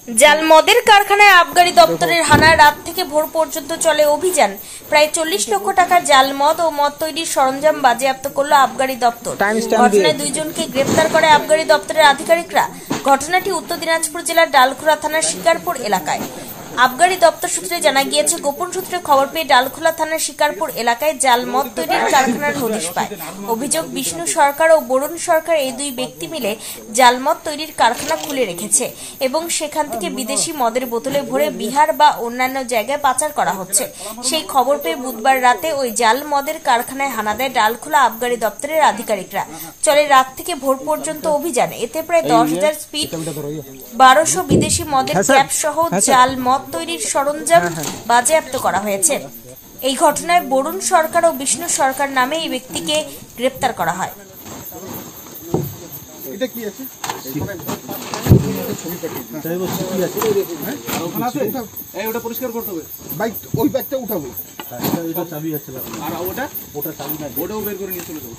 জাল মদের কারখানায় আবগারি দপ্তরের হানায় রাত থেকে ভোর পর্যন্ত চলে অভিযান। প্রায় 40 লক্ষ টাকার জাল মদ ও মদ তৈরির সরঞ্জাম বাজেয়াপ্ত করল আবগারি দপ্তর। ঘটনায় 2 জনকে গ্রেপ্তার করে আবগারি দপ্তরের আধিকারিকরা। ঘটনাটি উত্তর দিনাজপুর জেলার ডালখোলা থানার শিকারপুর এলাকায়। আবগারি দপ্তর সূত্রে জানা গিয়েছে, গোপন সূত্রে খবর পেয়ে ডালখোলা থানার শিকারপুর এলাকায় জাল মদ তৈরির কারখানার হদিশ পায়। অভিযোগ, বিষ্ণু সরকার ও বরুণ সরকার এই 2 ব্যক্তি মিলে জাল মদ তৈরির কারখানা খুলে রেখেছে এবং সেখান থেকে বিদেশি মদের বোতলে ভরে বিহার বা অন্যান্য জায়গায় পাচার করা হচ্ছে। সেই খবর পেয়ে বুধবার রাতে ওই জাল মদের কারখানায় হানা দেয় ডালখোলা আবগারি দপ্তরের আধিকারিকরা। চলে রাত থেকে ভোর পর্যন্ত অভিযান। এতে প্রায় 10,000 স্পিড, 1200 বিদেশি মদের ক্যাপ সহ জাল মদ তৈরির সরঞ্জাম বাজেয়াপ্ত করা হয়েছে। এই ঘটনায় বরুণ সরকার ও বিষ্ণু সরকার নামে এই ব্যক্তিকে গ্রেপ্তার করা হয়। ওটা চাবি না, ওটাও বের করে নিয়ে চলে যাবো।